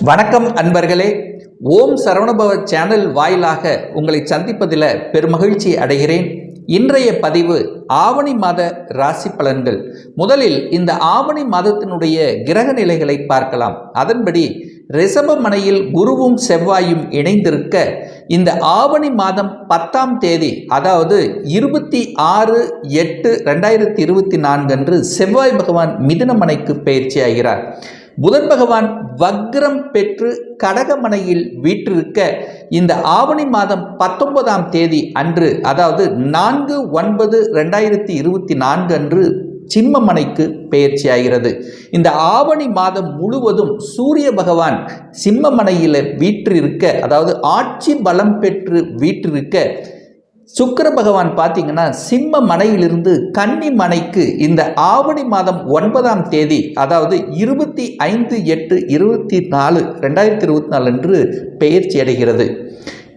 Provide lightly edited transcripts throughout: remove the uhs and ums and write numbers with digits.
வணக்கம் அன்பர்களே. ஓம் சரவணபவ சேனல் வாயிலாக உங்களை சந்திப்பதில் பெருமகிழ்ச்சி அடைகிறேன். இன்றைய பதிவு ஆவணி மாத ராசி பலன்கள். முதலில் இந்த ஆவணி மாதத்தினுடைய கிரக நிலைகளை பார்க்கலாம். அதன்படி ரிஷபமனையில் குருவும் செவ்வாயும் இணைந்திருக்க இந்த ஆவணி மாதம் 10ஆம் தேதி, அதாவது 26/8/2024 அன்று செவ்வாய் பகவான் மிதுனமனைக்கு பயிற்சியாகிறார். புதன் பகவான் வக்ரம் பெற்று கடகமனையில் வீற்றிருக்க இந்த ஆவணி மாதம் 19ஆம் தேதி அன்று, அதாவது 4/9/2024 அன்று சிம்மமனைக்கு பெயர்ச்சியாகிறது. இந்த ஆவணி மாதம் முழுவதும் சூரிய பகவான் சிம்மமனையில் வீற்றிருக்க, அதாவது ஆட்சி பலம் பெற்று வீற்றிருக்க, சுக்கிர பகவான் பார்த்தீங்கன்னா சிம்ம மனையிலிருந்து கன்னி மனைக்கு இந்த ஆவணி மாதம் 9ஆம் தேதி, அதாவது 25/8/2024 அன்று பெயர்ச்சி அடைகிறது.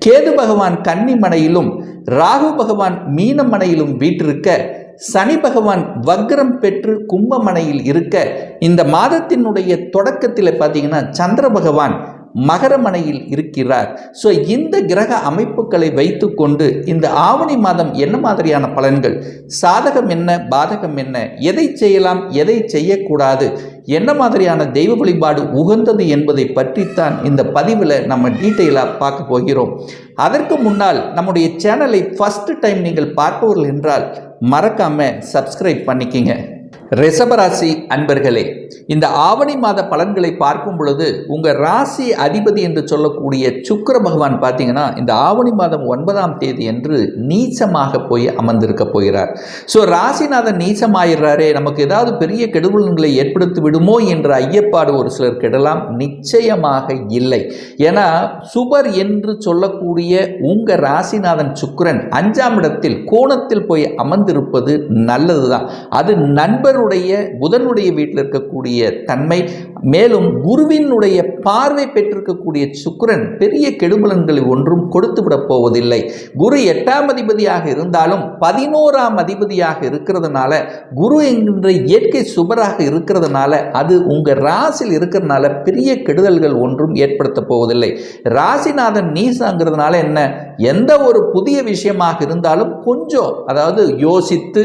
கேது பகவான் கன்னி மனையிலும் ராகு பகவான் மீன மனையிலும் வீற்றிருக்க, சனி பகவான் வக்ரம் பெற்று கும்பமனையில் இருக்க, இந்த மாதத்தினுடைய தொடக்கத்தில் பார்த்தீங்கன்னா சந்திர பகவான் மகரமனையில் இருக்கிறார். ஸோ இந்த கிரக அமைப்புகளை வைத்துக்கொண்டு இந்த ஆவணி மாதம் என்ன மாதிரியான பலன்கள், சாதகம் என்ன, பாதகம் என்ன, எதை செய்யலாம், எதை செய்யக்கூடாது, என்ன மாதிரியான தெய்வ வழிபாடு உகந்தது என்பதை பற்றித்தான் இந்த பதிவில் நம்ம டீட்டெயிலாக பார்க்க போகிறோம். அதற்கு முன்னால் நம்முடைய சேனலை ஃபர்ஸ்ட் டைம் நீங்கள் பார்ப்பவர்கள் என்றால் மறக்காம சப்ஸ்கிரைப் பண்ணிக்கிங்க. ரிஷபராசி அன்பர்களே, இந்த ஆவணி மாத பலன்களை பார்க்கும் பொழுது உங்கள் ராசி அதிபதி என்று சொல்லக்கூடிய சுக்கிர பகவான் பார்த்தீங்கன்னா இந்த ஆவணி மாதம் 9ஆம் தேதி என்று நீச்சமாக போய் அமர்ந்திருக்க போகிறார். ஸோ ராசிநாதன் நீச்சமாயிடுறாரே, நமக்கு ஏதாவது பெரிய கெடுபலன்களை ஏற்படுத்தி விடுமோ என்ற ஐயப்பாடு ஒரு சிலர் கெடலாம். நிச்சயமாக இல்லை. ஏன்னா சுபர் என்று சொல்லக்கூடிய உங்கள் ராசிநாதன் சுக்கிரன் 5ஆம் இடத்தில் கோணத்தில் போய் அமர்ந்திருப்பது நல்லதுதான். அது நண்பருடைய புதனுடைய வீட்டில் இருக்கக்கூடிய தன்மை, மேலும் குருவினுடைய பார்வை பெற்றிருக்கக்கூடிய சுக்கிரன் பெரிய கெடுபலன்களை ஒன்றும் கொடுத்து விட போவதில்லை. குரு 8ஆம் அதிபதியாக இருந்தாலும் 11ஆம் அதிபதியாக இருக்கிறதுனால, குரு என்கின்ற இயற்கை சுபராக இருக்கிறதுனால, அது உங்க ராசியில் இருக்கிறதுனால பெரிய கெடுதல்கள் ஒன்றும் ஏற்படுத்த போவதில்லை. ராசிநாதன் நீசாங்கிறதுனால என்ன, எந்த ஒரு புதிய விஷயமாக இருந்தாலும் கொஞ்சம், அதாவது யோசித்து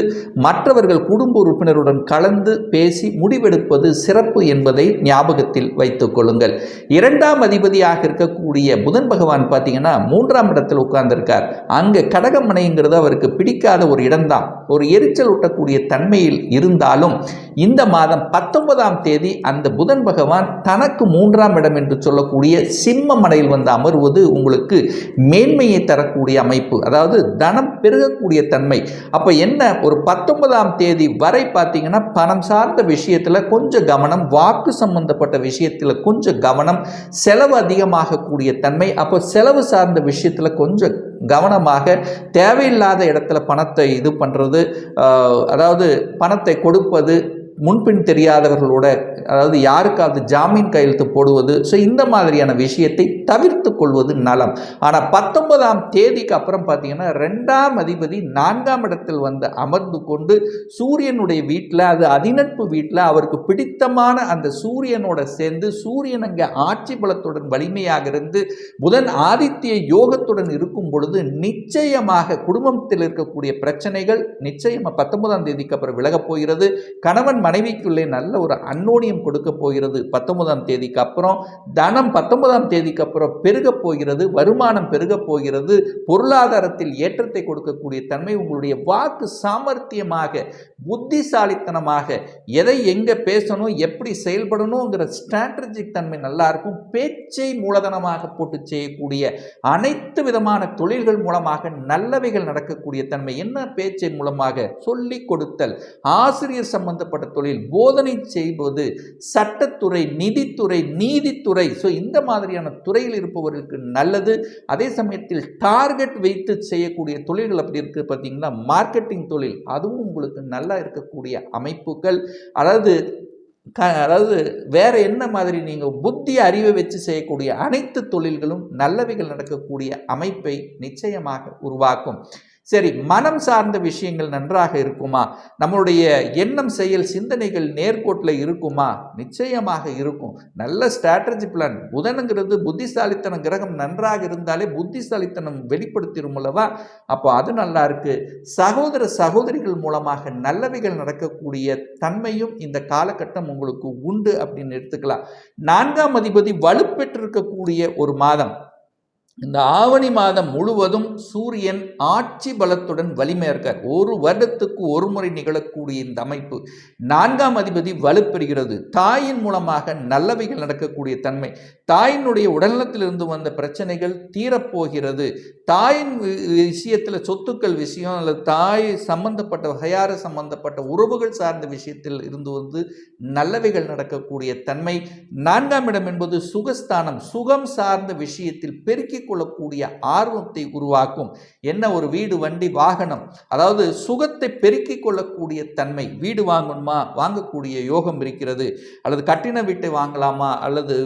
மற்றவர்கள் குடும்ப உறுப்பினருடன் கலந்து பேசி முடிவெடுப்பது சிறப்பு என்பதை ஞாபகத்தில் வைத்துக் கொள்ளுங்கள். 2ஆம் அதிபதியாக இருக்கக்கூடிய புதன் பகவான் பார்த்தீங்கன்னா 3ஆம் இடத்தில் உட்கார்ந்திருக்கார். அங்கே கடகமனைங்கிறது அவருக்கு பிடிக்காத ஒரு இடம்தான், ஒரு எரிச்சல் ஊட்டக்கூடிய தன்மையில் இருந்தாலும் இந்த மாதம் 19ஆம் தேதி அந்த புதன் பகவான் தனக்கு 3ஆம் இடம் என்று சொல்லக்கூடிய சிம்ம மனையில் வந்து அமர்வது உங்களுக்கு மேன்மையை தரக்கூடிய அமைப்பு, அதாவது தனம் பெருகக்கூடிய தன்மை. அப்போ என்ன, ஒரு 19ஆம் தேதி வரை பார்த்தீங்கன்னா பணம் சார்ந்த விஷயத்தில் கொஞ்சம் கவனம், வாக்கு சம்பந்தப்பட்ட விஷயத்தில் கொஞ்சம் கவனம், செலவு அதிகமாக கூடிய தன்மை. அப்போ செலவு சார்ந்த விஷயத்தில் கொஞ்சம் கவனமாக, தேவையில்லாத இடத்துல பணத்தை இது பண்ணுறது, அதாவது பணத்தை கொடுப்பது, முன்பின் தெரியாதவர்களோட, அதாவது யாருக்காவது ஜாமீன் கையெழுத்து போடுவது, ஸோ இந்த மாதிரியான விஷயத்தை தவிர்த்து கொள்வது நலம். ஆனால் 19ஆம் தேதிக்கு அப்புறம் பார்த்தீங்கன்னா 2ஆம் அதிபதி 4ஆம் இடத்தில் வந்து அமர்ந்து கொண்டு சூரியனுடைய வீட்டில், அது அதிநட்பு வீட்டில் அவருக்கு பிடித்தமான அந்த சூரியனோட சேர்ந்து, சூரியன் அங்கே ஆட்சி பலத்துடன் வலிமையாக இருந்து புதன் ஆதித்ய யோகத்துடன் இருக்கும் பொழுது நிச்சயமாக குடும்பத்தில் இருக்கக்கூடிய பிரச்சனைகள் நிச்சயமாக 19ஆம் தேதிக்கு அப்புறம் விலகப் போகிறது. கணவன் மனைவிக்குள்ளே நல்ல ஒரு அன்னோனியம் கொடுக்க போகிறது 19ஆம் தேதிக்கு அப்புறம். தனம் 19ஆம் தேதிக்கு அப்புறம் பெருக போகிறது, வருமானம் பெருக போகிறது, பொருளாதாரத்தில் ஏற்றத்தை கொடுக்கக்கூடிய தன்மை, உங்களுடைய வாக்கு சாமர்த்தியமாக, புத்திசாலித்தனமாக, எதை எங்க பேசணும், எப்படி செயல்படணுங்கிற ஸ்ட்ராட்டஜிக் தன்மை நல்லா இருக்கும். பேச்சை மூலதனமாக போட்டு செய்யக்கூடிய அனைத்து விதமான தொழில்கள் மூலமாக நல்லவைகள் நடக்கக்கூடிய தன்மை. என்ன பேச்சை மூலமாக, சொல்லி கொடுத்தல், ஆசிரியர் சம்பந்தப்பட்ட தொழில், போதனை செய்வது, சட்டத்துறை, நிதித்துறை, நீதித்துறை, ஸோ இந்த மாதிரியான துறையில் இருப்பவர்களுக்கு நல்லது. அதே சமயத்தில் டார்கெட் வைத்து செய்யக்கூடிய தொழில்கள் அப்படி இருக்கு பார்த்தீங்கன்னா, மார்க்கெட்டிங் தொழில், அதுவும் உங்களுக்கு நல்லா இருக்கக்கூடிய அமைப்புகள். அதாவது வேற என்ன மாதிரி நீங்கள் புத்தி அறிவை வச்சு செய்யக்கூடிய அனைத்து தொழில்களும் நல்லவைகள் நடக்கக்கூடிய அமைப்பை நிச்சயமாக உருவாக்கும். சரி, மனம் சார்ந்த விஷயங்கள் நன்றாக இருக்குமா? நம்மளுடைய எண்ணம், செயல், சிந்தனைகள் நேர்கோட்டில் இருக்குமா? நிச்சயமாக இருக்கும். நல்ல ஸ்ட்ராட்டஜி பிளான். புதனுங்கிறது புத்திசாலித்தனம் கிரகம், நன்றாக இருந்தாலே புத்திசாலித்தனம் வெளிப்படுத்திடும் அல்லவா? அப்போ அது நல்லா இருக்கு. சகோதர சகோதரிகள் மூலமாக நல்லவைகள் நடக்கக்கூடிய தன்மையும் இந்த காலகட்டம் உங்களுக்கு உண்டு அப்படின்னு எடுத்துக்கலாம். 4ஆம் அதிபதி வலுப்பெற்றிருக்கக்கூடிய ஒரு மாதம். இந்த ஆவணி மாதம் முழுவதும் சூரியன் ஆட்சி பலத்துடன் வலிமையாக இருக்கார். ஒரு வருடத்துக்கு ஒரு முறை நிகழக்கூடிய இந்த அமைப்பு. 4ஆம் அதிபதி வலுப்பெறுகிறது. தாயின் மூலமாக நல்லவைகள் நடக்கக்கூடிய தன்மை. தாயினுடைய உடல்நலத்திலிருந்து வந்த பிரச்சனைகள் தீரப்போகிறது. தாயின் விஷயத்தில், சொத்துக்கள் விஷயம் அல்லது தாய் சம்பந்தப்பட்ட வகையார சம்பந்தப்பட்ட உறவுகள் சார்ந்த விஷயத்தில் இருந்து வந்து நல்லவைகள் நடக்கக்கூடிய தன்மை. 4ஆம் இடம் என்பது சுகஸ்தானம். சுகம் சார்ந்த விஷயத்தில் பெருக்கி கொள்ளக்கூடிய ஆர்வத்தை உருவாக்கும். என்ன, ஒரு வீடு, வண்டி, வாகனம், அதாவது சுகத்தை பெருக்கிக் கொள்ளக்கூடிய தன்மை. வீடு வாங்கணுமா, வாங்கக்கூடிய யோகம் இருக்கிறது. அல்லது கட்டின வீட்டை வாங்கலாமா, அல்லது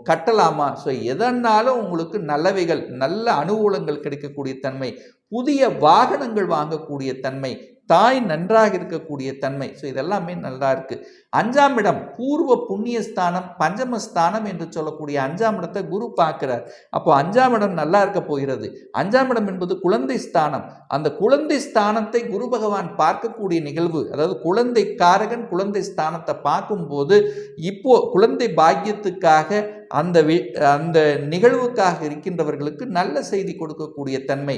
கட்டலாமா. ஸோ எதனாலும் உங்களுக்கு நல்லவைகள், நல்ல அனுகூலங்கள் கிடைக்கக்கூடிய தன்மை. புதிய வாகனங்கள் வாங்கக்கூடிய தன்மை. தாய் நன்றாக இருக்கக்கூடிய தன்மை. ஸோ இதெல்லாமே நல்லா இருக்கு. 5ஆம் இடம் பூர்வ புண்ணியஸ்தானம், பஞ்சமஸ்தானம் என்று சொல்லக்கூடிய 5ஆம் இடத்தை குரு பார்க்கிறார். அப்போ 5ஆம் இடம் நல்லா இருக்க போகிறது. 5ஆம் இடம் என்பது குழந்தை ஸ்தானம். அந்த குழந்தை ஸ்தானத்தை குரு பகவான் பார்க்கக்கூடிய நிகழ்வு, அதாவது குழந்தை காரகன் குழந்தை ஸ்தானத்தை பார்க்கும்போது இப்போ குழந்தை பாக்கியத்துக்காக அந்த நிகழ்வுக்காக இருக்கின்றவர்களுக்கு நல்ல செய்தி கொடுக்கக்கூடிய தன்மை.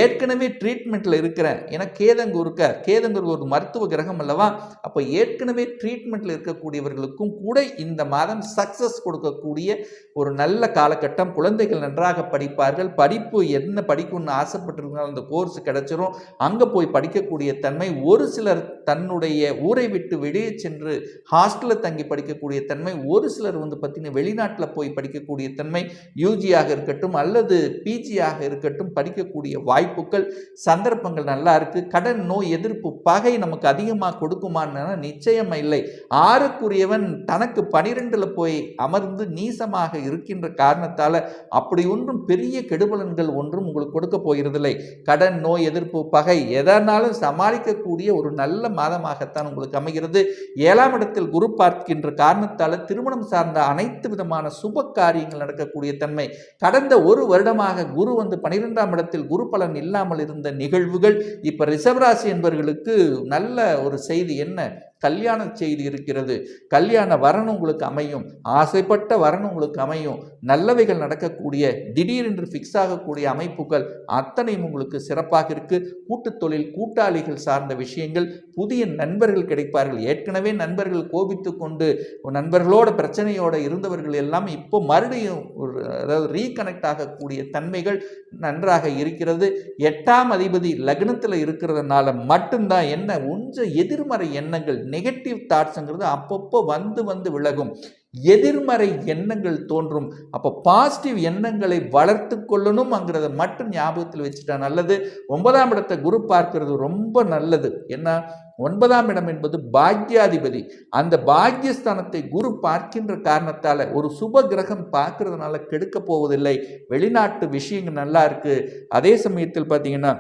ஏற்கனவே ட்ரீட்மெண்ட்ல இருக்கிறேன், ஏன்னா கேதங்கு இருக்கார். கேதங்கு ஒரு மருத்துவ கிரகம் அல்லவா? அப்போ ஏற்கனவே ட்ரீட்மெண்ட்ல இருக்கக்கூடியவர்களுக்கும் கூட இந்த மாதம் சக்சஸ் கொடுக்கக்கூடிய ஒரு நல்ல காலகட்டம். குழந்தைகள் நன்றாக படிப்பார்கள். படிப்பு என்ன படிக்கணும்னு ஆசைப்பட்டிருந்தாலும் அந்த கோர்ஸ் கிடைச்சிரும். அங்கே போய் படிக்கக்கூடிய தன்மை. ஒரு சிலர் தன்னுடைய ஊரை விட்டு வெளியே சென்று ஹாஸ்டலில் தங்கி படிக்கக்கூடிய தன்மை. ஒரு சிலர் வந்து பார்த்தீங்கன்னா வெளிநாட்டில் போய் படிக்கக்கூடிய தன்மை. யூஜியாக இருக்கட்டும் அல்லது பிஜியாக இருக்கட்டும் படிக்கக்கூடிய வாய்ப்புகள், சந்தர்ப்பங்கள் நல்லா இருக்கு. கடன், நோய் எதிர்ப்பு, பகை நமக்கு அதிகமாக கொடுக்குமான்னு நிச்சயம் இல்லை. 6க்குரியவன் தனக்கு 12ல் போய் அமர்ந்து நீசமாக இருக்கின்ற காரணத்தால் அப்படி ஒன்றும் பெரிய கெடுபலன்கள் ஒன்றும் உங்களுக்கு கொடுக்க போகிறதில்லை. கடன், நோய் எதிர்ப்பு, பகை எதனாலும் சமாளிக்கக்கூடிய ஒரு நல்ல மாதமாகத்தான் உங்களுக்கு அமைகிறது. 7ஆம் இடத்தில் குரு பார்க்கின்ற காரணத்தால் திருமணம் சார்ந்த அனைத்து விதமான சுப காரியங்கள் நடக்கக்கூடிய தன்மை. கடந்த ஒரு வருடமாக குரு வந்து 12ஆம் இடத்தில் குரு பலன் இல்லாமல் இருந்த நிகழ்வுகள் இப்ப ரிஷபராசி என்பவர்களுக்கு நல்ல ஒரு செய்தி. என்ன, கல்யாண செய்தி இருக்கிறது. கல்யாண வரன் உங்களுக்கு அமையும். ஆசைப்பட்ட வரன் உங்களுக்கு அமையும். நல்லவைகள் நடக்கக்கூடிய, திடீரென்று ஃபிக்ஸ் ஆகக்கூடிய அமைப்புகள் அத்தனையும் உங்களுக்கு சிறப்பாக இருக்கு. கூட்டுத் தொழில், கூட்டாளிகள் சார்ந்த விஷயங்கள், புதிய நண்பர்கள் கிடைப்பார்கள். ஏற்கனவே நண்பர்கள் கோபித்து கொண்டு நண்பர்களோட பிரச்சனையோட இருந்தவர்கள் எல்லாம் இப்போ மறுபடியும் அதாவது ரீகனெக்ட் ஆகக்கூடிய தன்மைகள் நன்றாக இருக்கிறது. 8ஆம் அதிபதி லக்னத்தில் இருக்கிறதுனால மட்டும்தான் என்ன, கொஞ்சம் எதிர்மறை எண்ணங்கள், நெகட்டிவ் தாட்ஸ்ங்கிறது அப்பப்போ வந்து விலகும். எதிர்மறை எண்ணங்கள் தோன்றும். அப்போ பாசிட்டிவ் எண்ணங்களை வளர்த்து கொள்ளணும்ங்கிறத மட்டும் ஞாபகத்தில் வச்சுட்டா நல்லது. 9ஆம் இடத்தை குரு பார்க்கிறது ரொம்ப நல்லது. என்ன, 9ஆம் இடம் என்பது பாக்யாதிபதி. அந்த பாக்யஸ்தானத்தை குரு பார்க்கின்ற காரணத்தால் ஒரு சுப கிரகம் பார்க்கறதுனால கெடுக்க போவதில்லை. வெளிநாட்டு விஷயங்கள் நல்லா இருக்கு. அதே சமயத்தில் பார்த்தீங்கன்னா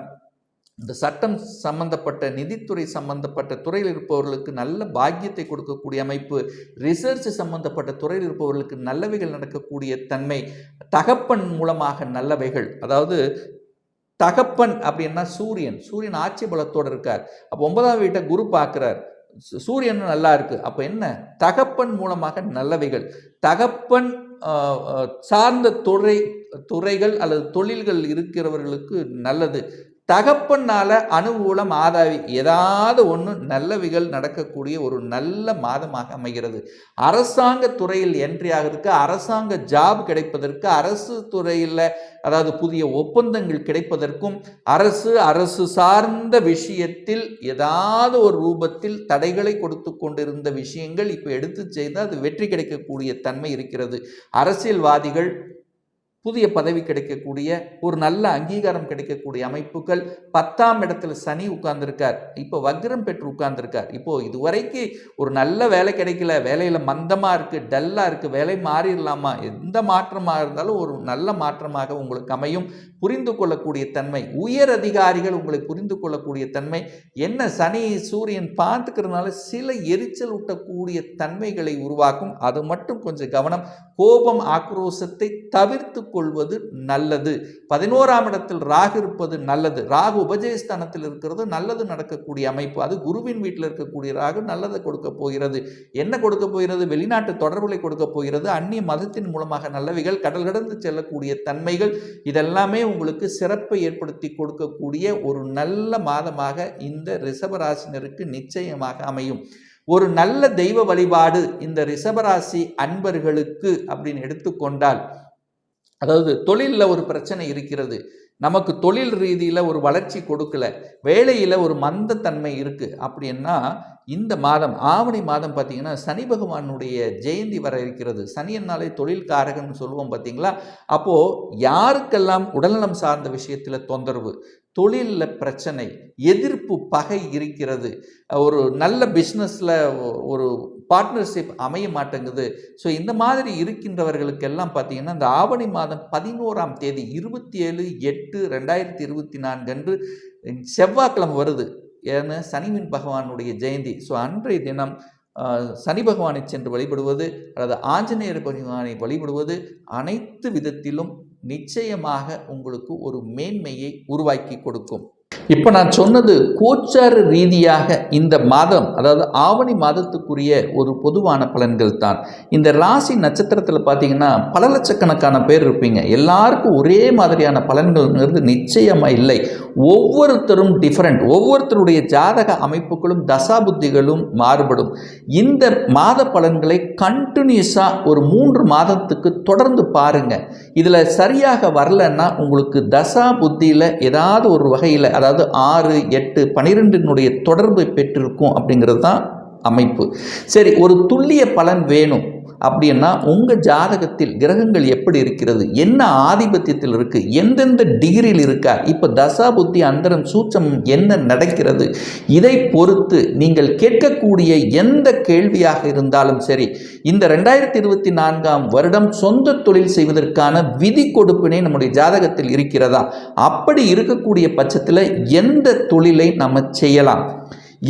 இந்த சட்டம் சம்பந்தப்பட்ட, நிதித்துறை சம்பந்தப்பட்ட துறையில் இருப்பவர்களுக்கு நல்ல பாக்கியத்தை கொடுக்கக்கூடிய அமைப்பு. ரிசர்ச் சம்பந்தப்பட்ட துறையில் இருப்பவர்களுக்கு நல்லவைகள் நடக்கக்கூடிய தன்மை. தகப்பன் மூலமாக நல்லவைகள், அதாவது தகப்பன் அப்படின்னா சூரியன் ஆட்சி பலத்தோடு இருக்கார். அப்போ 9ஆம் வீட்டை குரு பார்க்கிறார். சூரியன் நல்லா இருக்கு. அப்போ என்ன, தகப்பன் மூலமாக நல்லவைகள். தகப்பன் சார்ந்த துறைகள் அல்லது தொழில்கள் இருக்கிறவர்களுக்கு நல்லது. தகப்பனால அனுகூலம், ஆதாயம், ஏதாவது ஒன்று நல்லவைகள் நடக்கக்கூடிய ஒரு நல்ல மாதமாக அமைகிறது. அரசாங்க துறையில் என்ட்ரி ஆகிறதுக்கு, அரசாங்க ஜாப் கிடைப்பதற்கு, அரசு துறையில் அதாவது புதிய ஒப்பந்தங்கள் கிடைப்பதற்கும், அரசு சார்ந்த விஷயத்தில் ஏதாவது ஒரு ரூபத்தில் தடைகளை கொடுத்து கொண்டிருந்த விஷயங்கள் இப்போ எடுத்து செய்தால் அது வெற்றி கிடைக்கக்கூடிய தன்மை இருக்கிறது. அரசியல்வாதிகள், புதிய பதவி கிடைக்கக்கூடிய ஒரு நல்ல அங்கீகாரம் கிடைக்கக்கூடிய அமைப்புகள். 10ஆம் இடத்துல சனி உட்கார்ந்துருக்கார், இப்போ வக்ரம் பெற்று உட்கார்ந்துருக்கார். இப்போ இதுவரைக்கு ஒரு நல்ல வேலை கிடைக்கல, வேலையில் மந்தமாக இருக்குது, டல்லாக இருக்குது, வேலை மாறிடலாமா, எந்த மாற்றமாக இருந்தாலும் ஒரு நல்ல மாற்றமாக உங்களுக்கு அமையும். புரிந்து கொள்ளக்கூடிய தன்மை, உயர் அதிகாரிகள் உங்களை புரிந்து கொள்ளக்கூடிய தன்மை. என்ன சனி சூரியன் பார்த்துக்கிறதுனால சில எரிச்சல் ஊட்டக்கூடிய தன்மைகளை உருவாக்கும். அது மட்டும் கொஞ்சம் கவனம். கோபம் ஆக்ரோஷத்தை தவிர்த்து கொள்வது நல்லது. 11ஆம் இடத்தில் ராகு இருப்பது நல்லது. ராகு உபஜயஸ்தானத்தில் இருக்கிறது நல்லது நடக்கக்கூடிய அமைப்பு. அது குருவின் வீட்டில் இருக்கக்கூடிய ராகு நல்லதை கொடுக்க போகிறது. என்ன கொடுக்க போகிறது? வெளிநாட்டு தொடர்புகளை கொடுக்க போகிறது. அந்நிய மதத்தின் மூலமாக நல்லவைகள், கடல் கடந்து செல்லக்கூடிய தன்மைகள், இதெல்லாமே உங்களுக்கு சிறப்பை ஏற்படுத்தி கொடுக்கக்கூடிய ஒரு நல்ல மாதமாக இந்த ரிஷபராசினருக்கு நிச்சயமாக அமையும். ஒரு நல்ல தெய்வ வழிபாடு இந்த ரிஷபராசி அன்பர்களுக்கு அப்படின்னு எடுத்துக்கொண்டால், அதாவது தொழிலில் ஒரு பிரச்சனை இருக்கிறது, நமக்கு தொழில் ரீதியில் ஒரு வளர்ச்சி கொடுக்கல, வேலையில் ஒரு மந்தத்தன்மை இருக்குது அப்படின்னா, இந்த மாதம் ஆவணி மாதம் பார்த்திங்கன்னா சனி பகவானுடைய ஜெயந்தி வர இருக்கிறது. சனியன்னாலே தொழில் காரகன்னு சொல்லுவோம் பார்த்திங்களா. அப்போது யாருக்கெல்லாம் உடல்நலம் சார்ந்த விஷயத்தில் தொந்தரவு, தொழிலில் பிரச்சனை, எதிர்ப்பு, பகை இருக்கிறது, ஒரு நல்ல பிஸ்னஸில் ஒரு பார்ட்னர்ஷிப் அமைய மாட்டேங்குது. ஸோ இந்த மாதிரி இருக்கின்றவர்களுக்கெல்லாம் பார்த்திங்கன்னா இந்த ஆவணி மாதம் 11ஆம் தேதி 27/8/2024 அன்று செவ்வாய்க்கிழமை வருது. ஏன்னா சனிவின் பகவானுடைய ஜெயந்தி. ஸோ அன்றைய தினம் சனி பகவானை சென்று வழிபடுவது அல்லது ஆஞ்சநேயர் பகவானை வழிபடுவது அனைத்து விதத்திலும் நிச்சயமாக உங்களுக்கு ஒரு மேன்மையை உருவாக்கி கொடுக்கும். இப்போ நான் சொன்னது கோச்சார ரீதியாக இந்த மாதம், அதாவது ஆவணி மாதத்துக்குரிய ஒரு பொதுவான பலன்கள் தான். இந்த ராசி நட்சத்திரத்தில் பார்த்தீங்கன்னா பல லட்சக்கணக்கான பேர் இருப்பீங்க. எல்லாருக்கும் ஒரே மாதிரியான பலன்கள்ங்கிறது நிச்சயமாக இல்லை. ஒவ்வொருத்தரும் டிஃப்ரெண்ட். ஒவ்வொருத்தருடைய ஜாதக அமைப்புகளும் தசாபுத்திகளும் மாறுபடும். இந்த மாத பலன்களை கண்டினியூஸாக ஒரு 3 மாதத்துக்கு தொடர்ந்து பாருங்கள். இதில் சரியாக வரலன்னா உங்களுக்கு தசா புத்தியில் ஏதாவது ஒரு வகையில், அதாவது 6, 8, 12 தொடர்பை பெற்றிருக்கும் அப்படிங்கிறது தான் அமைப்பு. சரி, ஒரு துல்லிய பலன் வேணும் அப்படின்னா உங்கள் ஜாதகத்தில் கிரகங்கள் எப்படி இருக்கிறது, என்ன ஆதிபத்தியத்தில் இருக்குது, எந்தெந்த டிகிரியில் இருக்கா, இப்போ தசா புத்தி அந்தரம் சூட்சம் என்ன நடக்கிறது, இதை பொறுத்து நீங்கள் கேட்கக்கூடிய எந்த கேள்வியாக இருந்தாலும் சரி, இந்த 2024ஆம் வருடம் சொந்த தொழில் செய்வதற்கான விதி கொடுப்பினை நம்முடைய ஜாதகத்தில் இருக்கிறதா, அப்படி இருக்கக்கூடிய பட்சத்தில் எந்த தொழிலை நம்ம செய்யலாம்,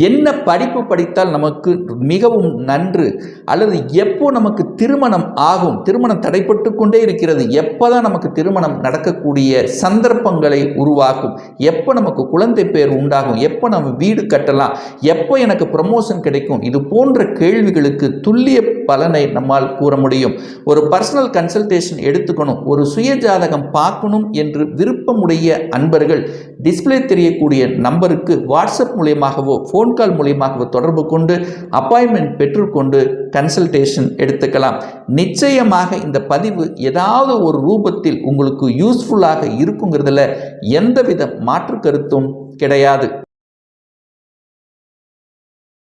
என்ன படிப்பு படித்தால் நமக்கு மிகவும் நன்று, அல்லது எப்போ நமக்கு திருமணம் ஆகும், திருமணம் தடைப்பட்டு கொண்டே இருக்கிறது, எப்போ தான் நமக்கு திருமணம் நடக்கக்கூடிய சந்தர்ப்பங்களை உருவாக்கும், எப்போ நமக்கு குழந்தை பேர் உண்டாகும், எப்போ நம்ம வீடு கட்டலாம், எப்போ எனக்கு ப்ரமோஷன் கிடைக்கும், இது போன்ற கேள்விகளுக்கு துல்லிய பலனை நம்மால் கூற முடியும். ஒரு பர்சனல் கன்சல்டேஷன் எடுத்துக்கணும், ஒரு சுய ஜாதகம் பார்க்கணும் என்று விருப்பமுடைய அன்பர்கள் டிஸ்பிளே தெரியக்கூடிய நம்பருக்கு வாட்ஸ்அப் மூலியமாகவோ ஃபோன் கால் மூலியமாகவோ தொடர்பு கொண்டு அப்பாயின்மெண்ட் பெற்றுக்கொண்டு கன்சல்டேஷன் எடுத்துக்கலாம். நிச்சயமாக இந்த பதிவு ஏதாவது ஒரு ரூபத்தில் உங்களுக்கு யூஸ்ஃபுல்லாக இருக்குங்கிறதுல எந்தவித மாற்று கருத்தும் கிடையாது.